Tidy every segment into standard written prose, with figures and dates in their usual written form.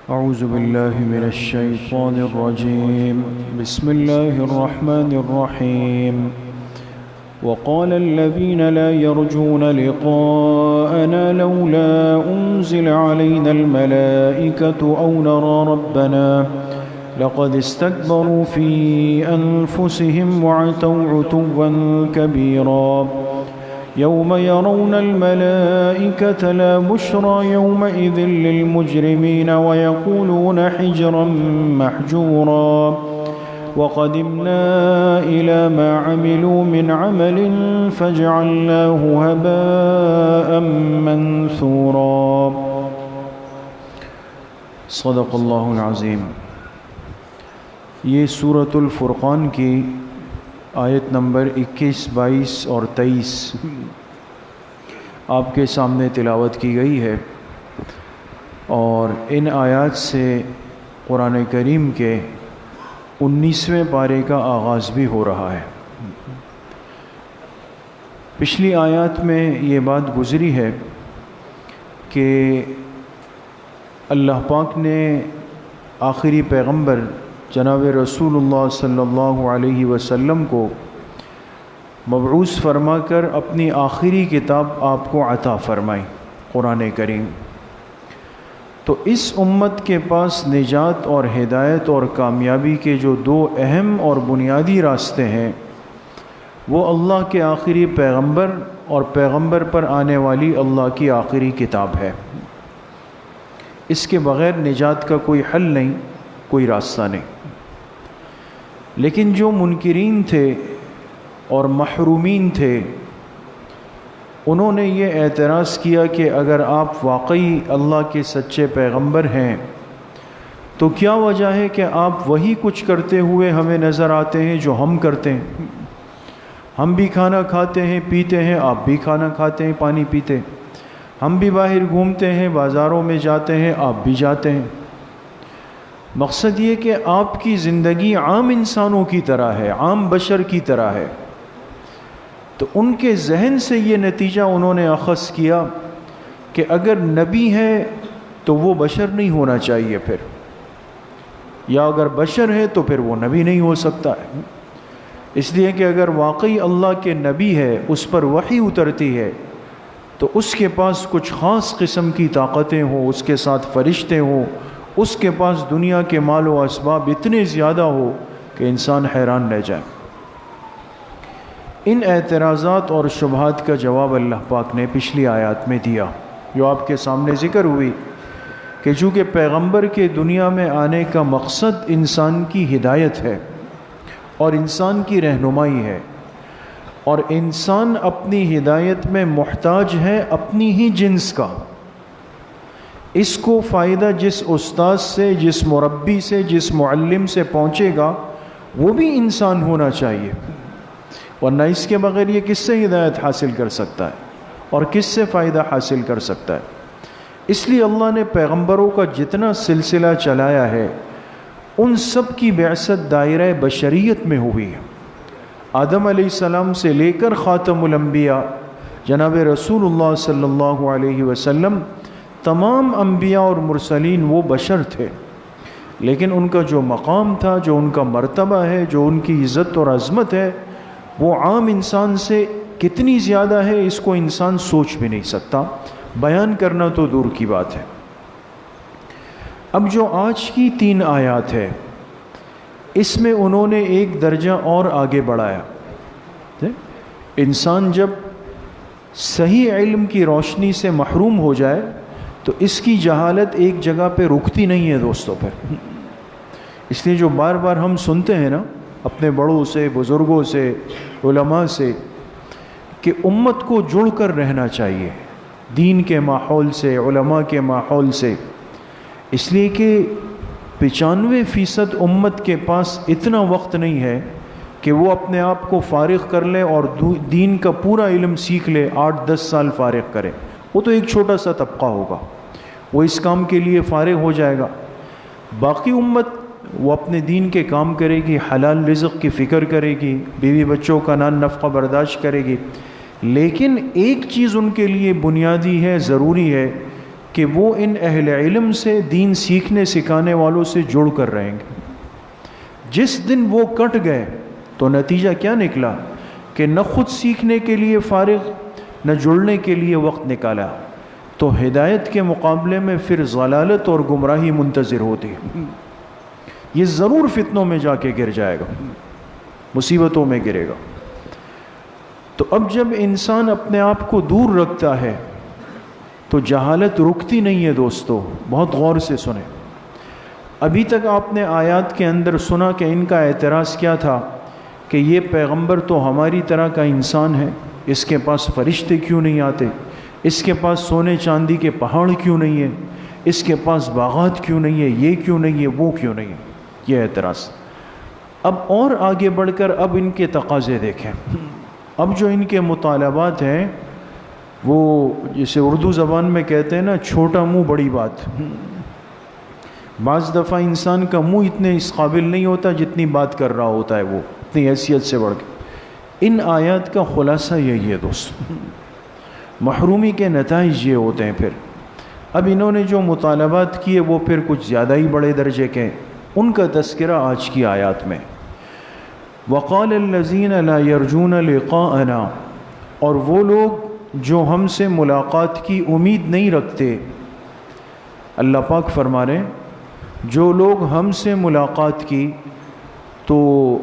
أعوذ بالله من الشيطان الرجيم. بسم الله الرحمن الرحيم. وقال الذين لا يرجون لقاءنا لولا أنزل علينا الملائكة أو نرى ربنا لقد استكبروا في أنفسهم وعتوا عتوا كبيرا يوم يرون الملائكة لا بشرى يومئذ للمجرمين ويقولون حجرا محجورا وقدمنا إلى ما عملوا من عمل فجعلناه هباء منثورا. صدق اللہ العظیم. یہ سورۃ الفرقان کی آیت نمبر 21، 22 اور 23 آپ کے سامنے تلاوت کی گئی ہے، اور ان آیات سے قرآن کریم کے 19ویں پارے کا آغاز بھی ہو رہا ہے۔ پچھلی آیات میں یہ بات گزری ہے کہ اللہ پاک نے آخری پیغمبر جناب رسول اللہ صلی اللہ علیہ وسلم کو مبعوث فرما کر اپنی آخری کتاب آپ کو عطا فرمائی، قرآن کریم۔ تو اس امت کے پاس نجات اور ہدایت اور کامیابی کے جو دو اہم اور بنیادی راستے ہیں، وہ اللہ کے آخری پیغمبر اور پیغمبر پر آنے والی اللہ کی آخری کتاب ہے۔ اس کے بغیر نجات کا کوئی حل نہیں، کوئی راستہ نہیں۔ لیکن جو منکرین تھے اور محرومین تھے، انہوں نے یہ اعتراض کیا کہ اگر آپ واقعی اللہ کے سچے پیغمبر ہیں تو کیا وجہ ہے کہ آپ وہی کچھ کرتے ہوئے ہمیں نظر آتے ہیں جو ہم کرتے ہیں؟ ہم بھی کھانا کھاتے ہیں، پیتے ہیں، آپ بھی کھانا کھاتے ہیں، پانی پیتے ہیں، ہم بھی باہر گھومتے ہیں، بازاروں میں جاتے ہیں، آپ بھی جاتے ہیں۔ مقصد یہ کہ آپ کی زندگی عام انسانوں کی طرح ہے، عام بشر کی طرح ہے۔ تو ان کے ذہن سے یہ نتیجہ انہوں نے اخذ کیا کہ اگر نبی ہے تو وہ بشر نہیں ہونا چاہیے پھر، یا اگر بشر ہے تو پھر وہ نبی نہیں ہو سکتا ہے۔ اس لیے کہ اگر واقعی اللہ کے نبی ہے، اس پر وحی اترتی ہے، تو اس کے پاس کچھ خاص قسم کی طاقتیں ہوں، اس کے ساتھ فرشتے ہوں، اس کے پاس دنیا کے مال و اسباب اتنے زیادہ ہو کہ انسان حیران رہ جائے۔ ان اعتراضات اور شبہات کا جواب اللہ پاک نے پچھلی آیات میں دیا، جو آپ کے سامنے ذکر ہوئی کہ چونکہ پیغمبر کے دنیا میں آنے کا مقصد انسان کی ہدایت ہے اور انسان کی رہنمائی ہے، اور انسان اپنی ہدایت میں محتاج ہے اپنی ہی جنس کا۔ اس کو فائدہ جس استاد سے، جس مربی سے، جس معلم سے پہنچے گا، وہ بھی انسان ہونا چاہیے، ورنہ اس کے بغیر یہ کس سے ہدایت حاصل کر سکتا ہے اور کس سے فائدہ حاصل کر سکتا ہے؟ اس لیے اللہ نے پیغمبروں کا جتنا سلسلہ چلایا ہے، ان سب کی بعثت دائرہ بشریت میں ہوئی ہے۔ آدم علیہ السلام سے لے کر خاتم الانبیاء جناب رسول اللہ صلی اللہ علیہ وسلم، تمام انبیاء اور مرسلین وہ بشر تھے، لیکن ان کا جو مقام تھا، جو ان کا مرتبہ ہے، جو ان کی عزت اور عظمت ہے، وہ عام انسان سے کتنی زیادہ ہے، اس کو انسان سوچ بھی نہیں سکتا، بیان کرنا تو دور کی بات ہے۔ اب جو آج کی 3 آیات ہے، اس میں انہوں نے ایک درجہ اور آگے بڑھایا۔ انسان جب صحیح علم کی روشنی سے محروم ہو جائے تو اس کی جہالت ایک جگہ پہ رکتی نہیں ہے دوستوں پہ۔ اس لیے جو بار بار ہم سنتے ہیں نا اپنے بڑوں سے، بزرگوں سے، علماء سے، کہ امت کو جڑ کر رہنا چاہیے دین کے ماحول سے، علماء کے ماحول سے، اس لیے کہ 95% امت کے پاس اتنا وقت نہیں ہے کہ وہ اپنے آپ کو فارغ کر لے اور دین کا پورا علم سیکھ لے، 8-10 سال فارغ کرے۔ وہ تو ایک چھوٹا سا طبقہ ہوگا، وہ اس کام کے لیے فارغ ہو جائے گا۔ باقی امت وہ اپنے دین کے کام کرے گی، حلال رزق کی فکر کرے گی، بیوی بچوں کا نان نفقہ برداشت کرے گی، لیکن ایک چیز ان کے لیے بنیادی ہے، ضروری ہے کہ وہ ان اہل علم سے، دین سیکھنے سکھانے والوں سے جڑ کر رہیں گے۔ جس دن وہ کٹ گئے تو نتیجہ کیا نکلا کہ نہ خود سیکھنے کے لیے فارغ، نہ جڑنے کے لیے وقت نکالا، تو ہدایت کے مقابلے میں پھر ضلالت اور گمراہی منتظر ہوتی ہے۔ یہ ضرور فتنوں میں جا کے گر جائے گا، مصیبتوں میں گرے گا۔ تو اب جب انسان اپنے آپ کو دور رکھتا ہے تو جہالت رکتی نہیں ہے۔ دوستو بہت غور سے سنیں، ابھی تک آپ نے آیات کے اندر سنا کہ ان کا اعتراض کیا تھا کہ یہ پیغمبر تو ہماری طرح کا انسان ہے، اس کے پاس فرشتے کیوں نہیں آتے، اس کے پاس سونے چاندی کے پہاڑ کیوں نہیں ہیں، اس کے پاس باغات کیوں نہیں ہے، یہ کیوں نہیں ہے، وہ کیوں نہیں ہے، یہ اعتراض۔ اب اور آگے بڑھ کر اب ان کے تقاضے دیکھیں۔ اب جو ان کے مطالبات ہیں وہ جسے اردو زبان میں کہتے ہیں نا، چھوٹا منہ بڑی بات۔ بعض دفعہ انسان کا منہ اتنے اس قابل نہیں ہوتا جتنی بات کر رہا ہوتا ہے، وہ اپنی حیثیت سے بڑھ کے۔ ان آیات کا خلاصہ یہی ہے دوست، محرومی کے نتائج یہ ہوتے ہیں۔ پھر اب انہوں نے جو مطالبات کیے وہ پھر کچھ زیادہ ہی بڑے درجے کے، ان کا تذکرہ آج کی آیات میں۔ وقال الذین لا یرجون لقاءنا، اور وہ لوگ جو ہم سے ملاقات کی امید نہیں رکھتے۔ اللہ پاک فرما رہے ہیں جو لوگ ہم سے ملاقات کی، تو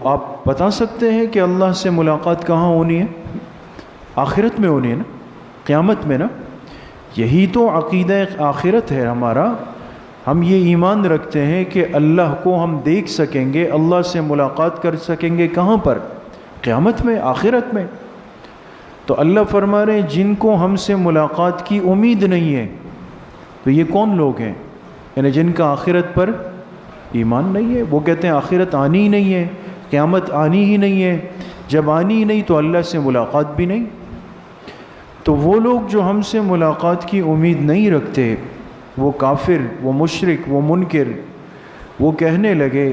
آپ بتا سکتے ہیں کہ اللہ سے ملاقات کہاں ہونی ہے؟ آخرت میں ہونی ہے نا، قیامت میں نا۔ یہی تو عقیدہ آخرت ہے ہمارا۔ ہم یہ ایمان رکھتے ہیں کہ اللہ کو ہم دیکھ سکیں گے، اللہ سے ملاقات کر سکیں گے، کہاں پر؟ قیامت میں، آخرت میں۔ تو اللہ فرما رہے ہیں جن کو ہم سے ملاقات کی امید نہیں ہے، تو یہ کون لوگ ہیں؟ یعنی جن کا آخرت پر ایمان نہیں ہے۔ وہ کہتے ہیں آخرت آنی ہی نہیں ہے، قیامت آنی ہی نہیں ہے، جب آنی ہی نہیں تو اللہ سے ملاقات بھی نہیں۔ تو وہ لوگ جو ہم سے ملاقات کی امید نہیں رکھتے، وہ کافر، وہ مشرک، وہ منکر، وہ کہنے لگے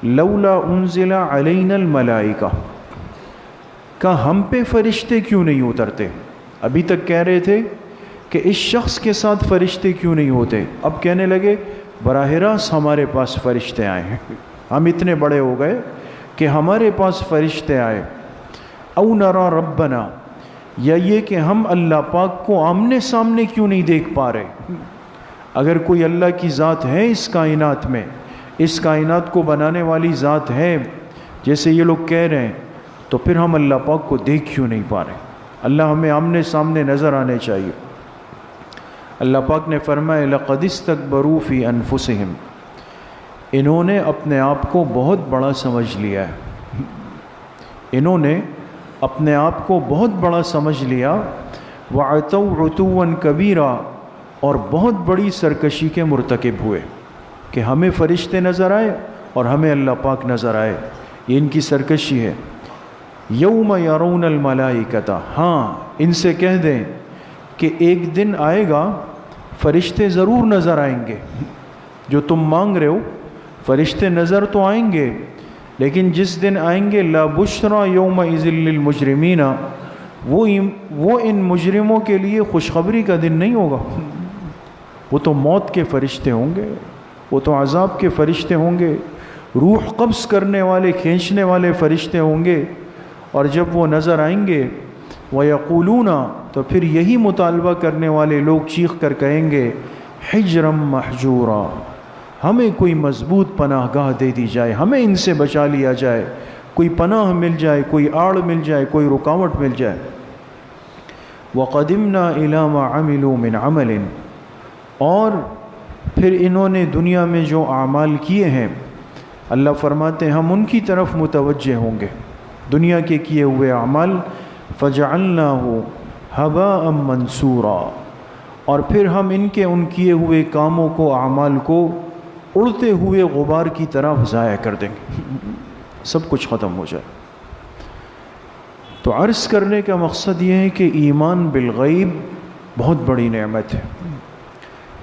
لولا انزل علینا الملائکہ، کہ ہم پہ فرشتے کیوں نہیں اترتے؟ ابھی تک کہہ رہے تھے کہ اس شخص کے ساتھ فرشتے کیوں نہیں ہوتے، اب کہنے لگے براہ راست ہمارے پاس فرشتے آئے ہیں، ہم اتنے بڑے ہو گئے کہ ہمارے پاس فرشتے آئے۔ او نرا ربنا، یا یہ کہ ہم اللہ پاک کو آمنے سامنے کیوں نہیں دیکھ پا رہے؟ اگر کوئی اللہ کی ذات ہے اس کائنات میں، اس کائنات کو بنانے والی ذات ہے جیسے یہ لوگ کہہ رہے ہیں، تو پھر ہم اللہ پاک کو دیکھ کیوں نہیں پا رہے؟ اللہ ہمیں آمنے سامنے نظر آنے چاہیے۔ اللہ پاک نے فرمایا لَقَدِ اسْتَكْبَرُوا فِي أَنفُسِهِمْ، انہوں نے اپنے آپ کو بہت بڑا سمجھ لیا ہے، انہوں نے اپنے آپ کو بہت بڑا سمجھ لیا۔ وَعَتَوْا عُتُوًّا كَبِيرًا، اور بہت بڑی سرکشی کے مرتکب ہوئے کہ ہمیں فرشتے نظر آئے اور ہمیں اللہ پاک نظر آئے، یہ ان کی سرکشی ہے۔ یوم یرون الملائکۃ، ہاں ان سے کہہ دیں کہ ایک دن آئے گا فرشتے ضرور نظر آئیں گے، جو تم مانگ رہے ہو فرشتے نظر تو آئیں گے، لیکن جس دن آئیں گے لا بشرا یومئذ للمجرمین، وہ ان مجرموں کے لیے خوشخبری کا دن نہیں ہوگا۔ وہ تو موت کے فرشتے ہوں گے، وہ تو عذاب کے فرشتے ہوں گے، روح قبض کرنے والے، کھینچنے والے فرشتے ہوں گے، اور جب وہ نظر آئیں گے وَيَقُولُونَ، تو پھر یہی مطالبہ کرنے والے لوگ چیخ کر کہیں گے حجرم محجورا، ہمیں کوئی مضبوط پناہ گاہ دے دی جائے، ہمیں ان سے بچا لیا جائے، کوئی پناہ مل جائے، کوئی آڑ مل جائے، کوئی رکاوٹ مل جائے۔ وَقَدِمْنَا إِلَى مَا عَمِلُوا مِنْ عَمَلٍ، اور پھر انہوں نے دنیا میں جو اعمال کیے ہیں، اللہ فرماتے ہیں ہم ان کی طرف متوجہ ہوں گے، دنیا کے کیے ہوئے اعمال۔ فَجَعَلْنَاهُ هَبَاءً مَنْثُورًا، اور پھر ہم ان کے ان کیے ہوئے کاموں کو، اعمال کو اڑتے ہوئے غبار کی طرح ضائع کر دیں گے، سب کچھ ختم ہو جائے۔ تو عرض کرنے کا مقصد یہ ہے کہ ایمان بالغیب بہت بڑی نعمت ہے۔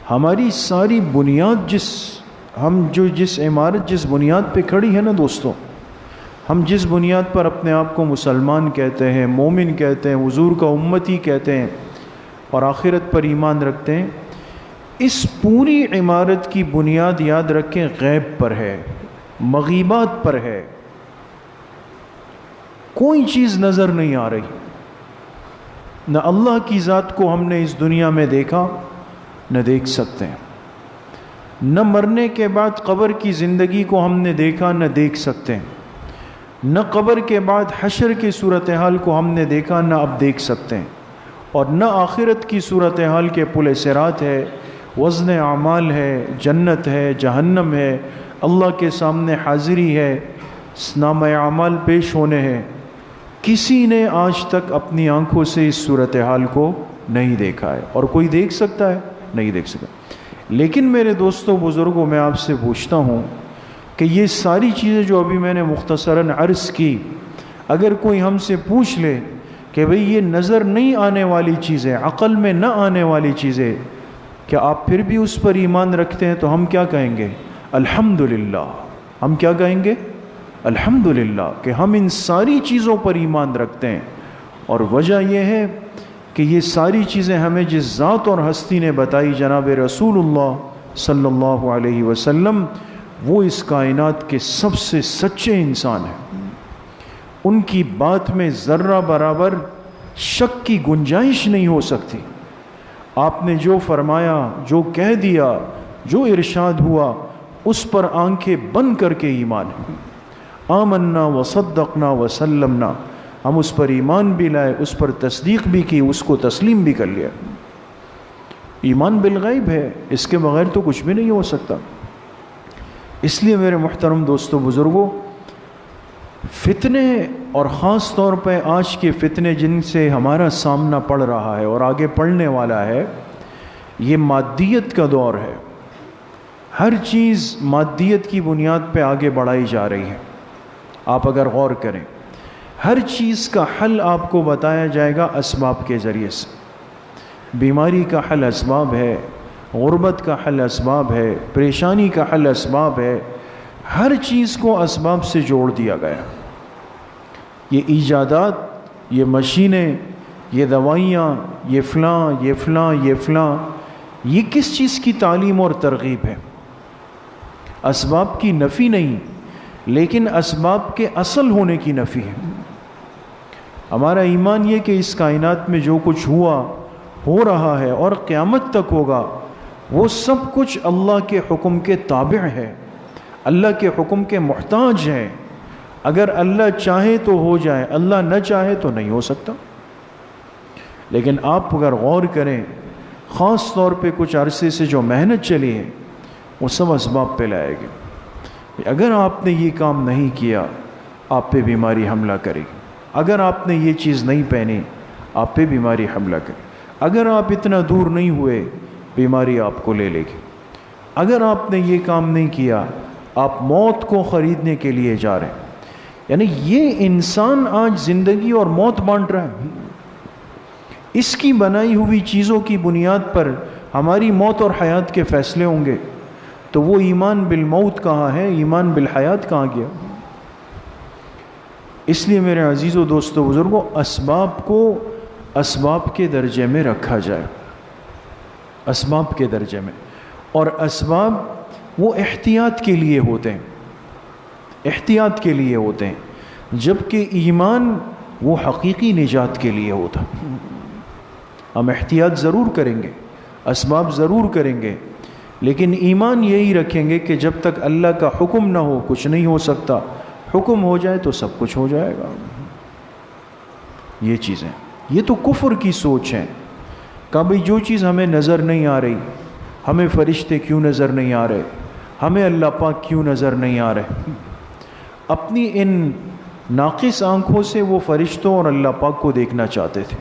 ہماری ساری بنیاد جس عمارت، جس بنیاد پہ کھڑی ہے نا دوستوں، ہم جس بنیاد پر اپنے آپ کو مسلمان کہتے ہیں، مومن کہتے ہیں، حضور کا امتی کہتے ہیں، اور آخرت پر ایمان رکھتے ہیں، اس پوری عمارت کی بنیاد یاد رکھیں غیب پر ہے، مغیبات پر ہے، کوئی چیز نظر نہیں آ رہی۔ نہ اللہ کی ذات کو ہم نے اس دنیا میں دیکھا، نہ دیکھ سکتے ہیں، نہ مرنے کے بعد قبر کی زندگی کو ہم نے دیکھا، نہ دیکھ سکتے ہیں، نہ قبر کے بعد حشر کی صورتحال کو ہم نے دیکھا، نہ اب دیکھ سکتے ہیں، اور نہ آخرت کی صورتحال کے پل صراط ہے، وزن اعمال ہے، جنت ہے، جہنم ہے، اللہ کے سامنے حاضری ہے، نامہ اعمال پیش ہونے ہیں۔ کسی نے آج تک اپنی آنکھوں سے اس صورتحال کو نہیں دیکھا ہے، اور کوئی دیکھ سکتا ہے؟ نہیں دیکھ سکتا۔ لیکن میرے دوستوں بزرگوں، میں آپ سے پوچھتا ہوں کہ یہ ساری چیزیں جو ابھی میں نے مختصراً عرض کی، اگر کوئی ہم سے پوچھ لے کہ بھئی یہ نظر نہیں آنے والی چیزیں، عقل میں نہ آنے والی چیزیں، کیا آپ پھر بھی اس پر ایمان رکھتے ہیں؟ تو ہم کیا کہیں گے؟ الحمدللہ۔ ہم کیا کہیں گے؟ الحمدللہ کہ ہم ان ساری چیزوں پر ایمان رکھتے ہیں۔ اور وجہ یہ ہے کہ یہ ساری چیزیں ہمیں جس ذات اور ہستی نے بتائی، جناب رسول اللہ صلی اللہ علیہ وسلم، وہ اس کائنات کے سب سے سچے انسان ہیں۔ ان کی بات میں ذرہ برابر شک کی گنجائش نہیں ہو سکتی۔ آپ نے جو فرمایا، جو کہہ دیا، جو ارشاد ہوا، اس پر آنکھیں بند کر کے ایمان ہے۔ آمنا وصدقنا وسلمنا، ہم اس پر ایمان بھی لائے، اس پر تصدیق بھی کی، اس کو تسلیم بھی کر لیا۔ ایمان بالغیب ہے، اس کے بغیر تو کچھ بھی نہیں ہو سکتا۔ اس لیے میرے محترم دوستوں بزرگوں، فتنے، اور خاص طور پہ آج کے فتنے جن سے ہمارا سامنا پڑ رہا ہے اور آگے پڑنے والا ہے، یہ مادیت کا دور ہے۔ ہر چیز مادیت کی بنیاد پہ آگے بڑھائی جا رہی ہے۔ آپ اگر غور کریں، ہر چیز کا حل آپ کو بتایا جائے گا اسباب کے ذریعے سے۔ بیماری کا حل اسباب ہے، غربت کا حل اسباب ہے، پریشانی کا حل اسباب ہے، ہر چیز کو اسباب سے جوڑ دیا گیا۔ یہ ایجادات، یہ مشینیں، یہ دوائیاں، یہ فلاں، یہ فلاں، یہ فلاں، یہ کس چیز کی تعلیم اور ترغیب ہے؟ اسباب کی نفی نہیں، لیکن اسباب کے اصل ہونے کی نفی ہے۔ ہمارا ایمان یہ کہ اس کائنات میں جو کچھ ہوا، ہو رہا ہے اور قیامت تک ہوگا، وہ سب کچھ اللہ کے حکم کے تابع ہے، اللہ کے حکم کے محتاج ہے۔ اگر اللہ چاہے تو ہو جائے، اللہ نہ چاہے تو نہیں ہو سکتا۔ لیکن آپ اگر غور کریں، خاص طور پہ کچھ عرصے سے جو محنت چلی ہے، وہ سب اسباب پہ لائے گی۔ اگر آپ نے یہ کام نہیں کیا، آپ پہ بیماری حملہ کرے گی۔ اگر آپ نے یہ چیز نہیں پہنی، آپ پہ بیماری حملہ کرے گی۔ اگر آپ اتنا دور نہیں ہوئے، بیماری آپ کو لے لے گی۔ اگر آپ نے یہ کام نہیں کیا، آپ موت کو خریدنے کے لیے جا رہے ہیں۔ یعنی یہ انسان آج زندگی اور موت بانٹ رہا ہے۔ اس کی بنائی ہوئی چیزوں کی بنیاد پر ہماری موت اور حیات کے فیصلے ہوں گے، تو وہ ایمان بالموت کہاں ہے، ایمان بالحیات کہاں گیا؟ اس لیے میرے عزیز و دوستو بزرگوں، اسباب کو اسباب کے درجے میں رکھا جائے، اسباب کے درجے میں۔ اور اسباب وہ احتیاط کے لیے ہوتے ہیں، احتیاط کے لیے ہوتے ہیں، جبکہ ایمان وہ حقیقی نجات کے لیے ہوتا۔ ہم احتیاط ضرور کریں گے، اسباب ضرور کریں گے، لیکن ایمان یہی رکھیں گے کہ جب تک اللہ کا حکم نہ ہو کچھ نہیں ہو سکتا، حکم ہو جائے تو سب کچھ ہو جائے گا۔ یہ چیزیں، یہ تو کفر کی سوچ ہے کہ بھئی جو چیز ہمیں نظر نہیں آ رہی، ہمیں فرشتے کیوں نظر نہیں آ رہے، ہمیں اللہ پاک کیوں نظر نہیں آ رہے۔ اپنی ان ناقص آنکھوں سے وہ فرشتوں اور اللہ پاک کو دیکھنا چاہتے تھے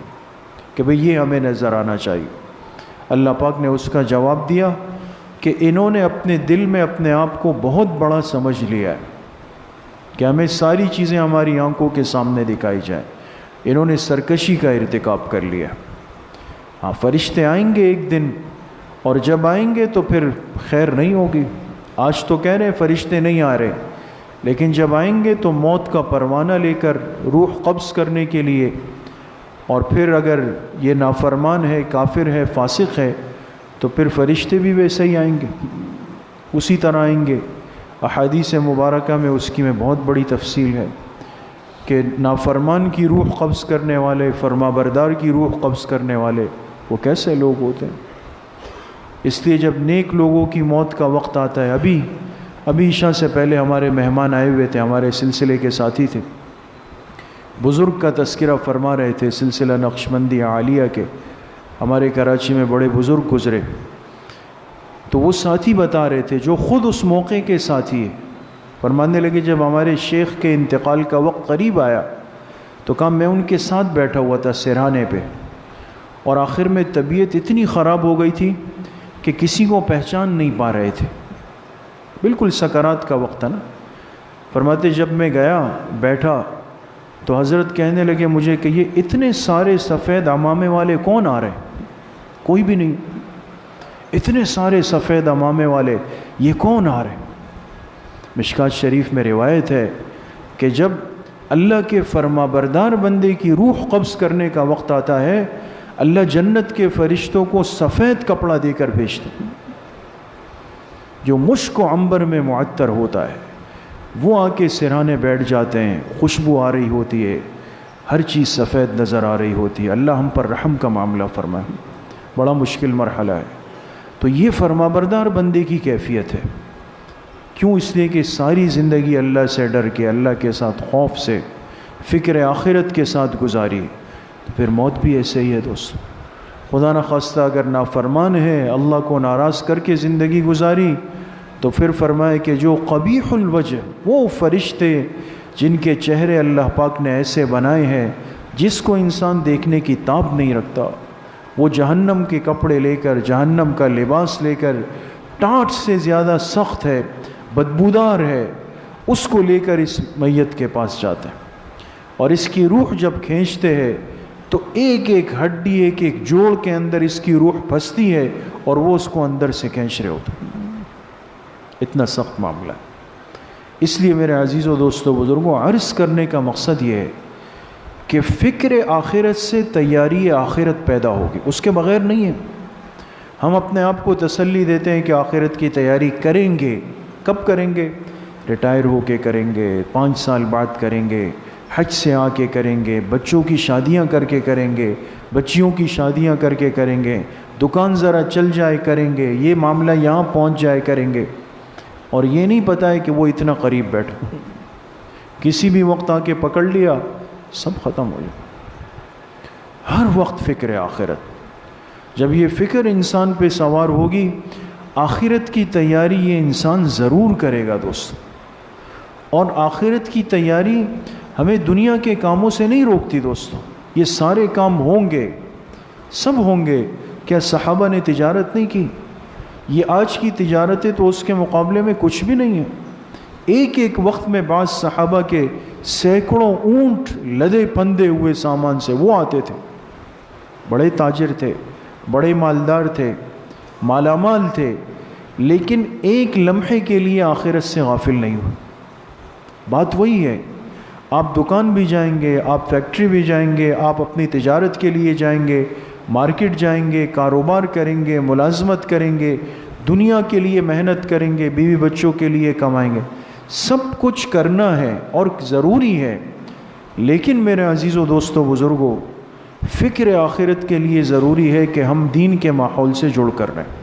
کہ بھئی یہ ہمیں نظر آنا چاہیے۔ اللہ پاک نے اس کا جواب دیا کہ انہوں نے اپنے دل میں اپنے آپ کو بہت بڑا سمجھ لیا ہے کہ ہمیں ساری چیزیں ہماری آنکھوں کے سامنے دکھائی جائیں۔ انہوں نے سرکشی کا ارتکاب کر لیا۔ ہاں، فرشتے آئیں گے ایک دن، اور جب آئیں گے تو پھر خیر نہیں ہوگی۔ آج تو کہہ رہے ہیں فرشتے نہیں آ رہے، لیکن جب آئیں گے تو موت کا پروانہ لے کر روح قبض کرنے کے لیے، اور پھر اگر یہ نافرمان ہے، کافر ہے، فاسق ہے، تو پھر فرشتے بھی ویسے ہی آئیں گے، اسی طرح آئیں گے۔ احادیث مبارکہ میں اس کی میں بہت بڑی تفصیل ہے کہ نافرمان کی روح قبض کرنے والے، فرما بردار کی روح قبض کرنے والے وہ کیسے لوگ ہوتے ہیں۔ اس لیے جب نیک لوگوں کی موت کا وقت آتا ہے، ابھی عشاء سے پہلے ہمارے مہمان آئے ہوئے تھے، ہمارے سلسلے کے ساتھی تھے، بزرگ کا تذکرہ فرما رہے تھے، سلسلہ نقشبندی عالیہ کے، ہمارے کراچی میں بڑے بزرگ گزرے، تو وہ ساتھی بتا رہے تھے جو خود اس موقع کے ساتھی ہیں، فرمانے لگے جب ہمارے شیخ کے انتقال کا وقت قریب آیا تو کہا میں ان کے ساتھ بیٹھا ہوا تھا سرہانے پہ، اور آخر میں طبیعت اتنی خراب ہو گئی تھی کہ کسی کو پہچان نہیں پا رہے تھے، بالکل سکرات کا وقت تھا نا۔ فرماتے جب میں گیا بیٹھا تو حضرت کہنے لگے مجھے کہ یہ اتنے سارے سفید عمامے والے کون آ رہے ہیں؟ کوئی بھی نہیں، اتنے سارے سفید عمامے والے یہ کون آ رہے ہیں؟ مشکات شریف میں روایت ہے کہ جب اللہ کے فرما بردار بندے کی روح قبض کرنے کا وقت آتا ہے، اللہ جنت کے فرشتوں کو سفید کپڑا دے کر بھیجتا ہے جو مشک و عنبر میں معطر ہوتا ہے، وہ آ کے سرہانے بیٹھ جاتے ہیں، خوشبو آ رہی ہوتی ہے، ہر چیز سفید نظر آ رہی ہوتی ہے۔ اللہ ہم پر رحم کا معاملہ فرمائے، بڑا مشکل مرحلہ ہے۔ تو یہ فرمابردار بندے کی کیفیت ہے، کیوں؟ اس لیے کہ ساری زندگی اللہ سے ڈر کے، اللہ کے ساتھ خوف سے، فکر آخرت کے ساتھ گزاری، تو پھر موت بھی ایسے ہی ہے دوست۔ خدا نخواستہ اگر نافرمان ہے، اللہ کو ناراض کر کے زندگی گزاری، تو پھر فرمائے کہ جو قبیح الوجہ، وہ فرشتے جن کے چہرے اللہ پاک نے ایسے بنائے ہیں جس کو انسان دیکھنے کی تاب نہیں رکھتا، وہ جہنم کے کپڑے لے کر، جہنم کا لباس لے کر، ٹاٹ سے زیادہ سخت ہے، بدبودار ہے، اس کو لے کر اس میت کے پاس جاتے ہیں، اور اس کی روح جب کھینچتے ہیں تو ایک ایک ہڈی، ایک ایک جوڑ کے اندر اس کی روح پھنستی ہے اور وہ اس کو اندر سے کھینچ رہے ہوتے ہیں۔ اتنا سخت معاملہ ہے۔ اس لیے میرے عزیزوں دوستوں بزرگوں، عرض کرنے کا مقصد یہ ہے کہ فکر آخرت سے تیاری آخرت پیدا ہوگی، اس کے بغیر نہیں ہے۔ ہم اپنے آپ کو تسلی دیتے ہیں کہ آخرت کی تیاری کریں گے، کب کریں گے؟ ریٹائر ہو کے کریں گے، 5 سال بعد کریں گے، حج سے آ کے کریں گے، بچوں کی شادیاں کر کے کریں گے، بچیوں کی شادیاں کر کے کریں گے، دکان ذرا چل جائے کریں گے، یہ معاملہ یہاں پہنچ جائے کریں گے، اور یہ نہیں پتہ ہے کہ وہ اتنا قریب بیٹھا، کسی بھی وقت آ کے پکڑ لیا، سب ختم ہو جائے۔ ہر وقت فکر آخرت، جب یہ فکر انسان پہ سوار ہوگی، آخرت کی تیاری یہ انسان ضرور کرے گا دوست۔ اور آخرت کی تیاری ہمیں دنیا کے کاموں سے نہیں روکتی دوستوں، یہ سارے کام ہوں گے، سب ہوں گے۔ کیا صحابہ نے تجارت نہیں کی؟ یہ آج کی تجارتیں تو اس کے مقابلے میں کچھ بھی نہیں ہیں۔ ایک ایک وقت میں بعض صحابہ کے سینکڑوں اونٹ لدے پندے ہوئے سامان سے وہ آتے تھے، بڑے تاجر تھے، بڑے مالدار تھے، مالا مال تھے، لیکن ایک لمحے کے لیے آخرت سے غافل نہیں ہوئے۔ بات وہی ہے، آپ دکان بھی جائیں گے، آپ فیکٹری بھی جائیں گے، آپ اپنی تجارت کے لیے جائیں گے، مارکیٹ جائیں گے، کاروبار کریں گے، ملازمت کریں گے، دنیا کے لیے محنت کریں گے، بیوی بچوں کے لیے کمائیں گے، سب کچھ کرنا ہے اور ضروری ہے، لیکن میرے عزیزوں دوستوں بزرگوں، فکر آخرت کے لیے ضروری ہے کہ ہم دین کے ماحول سے جڑ کر رہیں،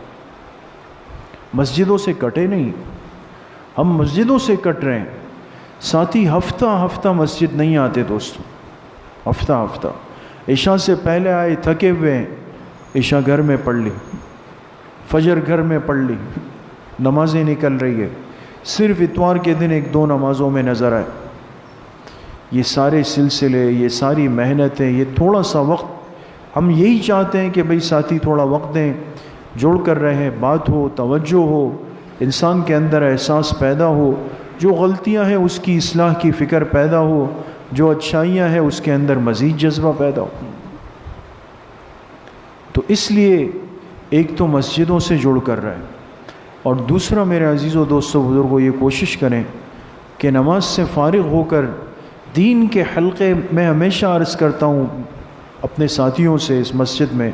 مسجدوں سے کٹے نہیں، ہم مسجدوں سے کٹ رہے ہیں، ساتھی ہفتہ ہفتہ مسجد نہیں آتے دوستوں، ہفتہ ہفتہ، عشاء سے پہلے آئے تھکے ہوئے ہیں، عشاء گھر میں پڑھ لی، فجر گھر میں پڑھ لی، نمازیں نکل رہی ہے، صرف اتوار کے دن 1-2 نمازوں میں نظر آئے۔ یہ سارے سلسلے، یہ ساری محنتیں، یہ تھوڑا سا وقت، ہم یہی چاہتے ہیں کہ بھئی ساتھی تھوڑا وقت دیں، جڑ کر رہیں، بات ہو، توجہ ہو، انسان کے اندر احساس پیدا ہو، جو غلطیاں ہیں اس کی اصلاح کی فکر پیدا ہو، جو اچھائیاں ہیں اس کے اندر مزید جذبہ پیدا ہو۔ تو اس لیے ایک تو مسجدوں سے جڑ کر رہے ہیں، اور دوسرا میرے عزیزوں دوستوں بزرگوں، یہ کوشش کریں کہ نماز سے فارغ ہو کر دین کے حلقے میں ہمیشہ عرض کرتا ہوں اپنے ساتھیوں سے اس مسجد میں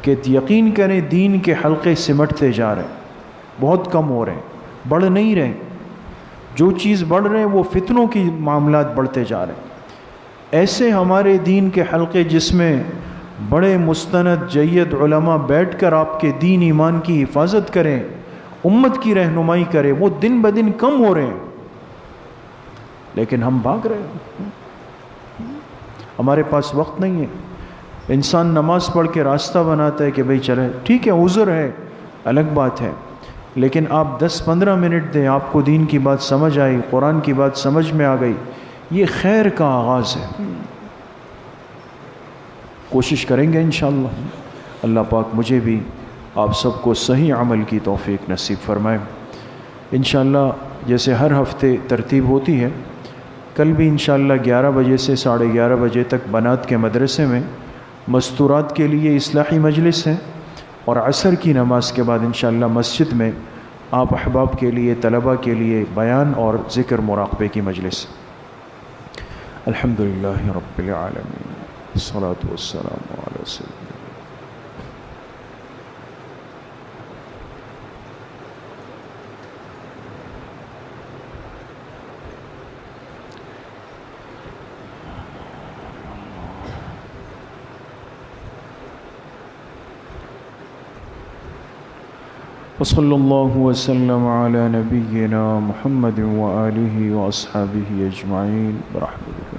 کہ یقین کریں دین کے حلقے سمٹتے جا رہے ہیں، بہت کم ہو رہے ہیں، بڑھ نہیں رہے۔ جو چیز بڑھ رہے ہیں وہ فتنوں کی معاملات بڑھتے جا رہے ہیں۔ ایسے ہمارے دین کے حلقے جس میں بڑے مستند جید علماء بیٹھ کر آپ کے دین ایمان کی حفاظت کریں، امت کی رہنمائی کریں، وہ دن بدن کم ہو رہے ہیں، لیکن ہم بھاگ رہے ہیں، ہمارے پاس وقت نہیں ہے۔ انسان نماز پڑھ کے راستہ بناتا ہے کہ بھئی چلے، ٹھیک ہے عذر ہے، الگ بات ہے، لیکن آپ 10-15 منٹ دیں، آپ کو دین کی بات سمجھ آئی، قرآن کی بات سمجھ میں آ گئی، یہ خیر کا آغاز ہے۔ کوشش کریں گے انشاءاللہ۔ اللہ پاک مجھے بھی آپ سب کو صحیح عمل کی توفیق نصیب فرمائے۔ انشاءاللہ جیسے ہر ہفتے ترتیب ہوتی ہے، کل بھی انشاءاللہ 11 بجے سے 11:30 بجے تک بنات کے مدرسے میں مستورات کے لیے اصلاحی مجلس ہے، اور عصر کی نماز کے بعد انشاءاللہ مسجد میں آپ احباب کے لیے، طلباء کے لیے بیان اور ذکر مراقبے کی مجلس۔ الحمدللہ رب العالمین، الصلاۃ والسلام علی سیدنا۔ وصلی اللہ وسلم علی نبینا محمد وآلہ واصحابہ اجمعین برحمتہ۔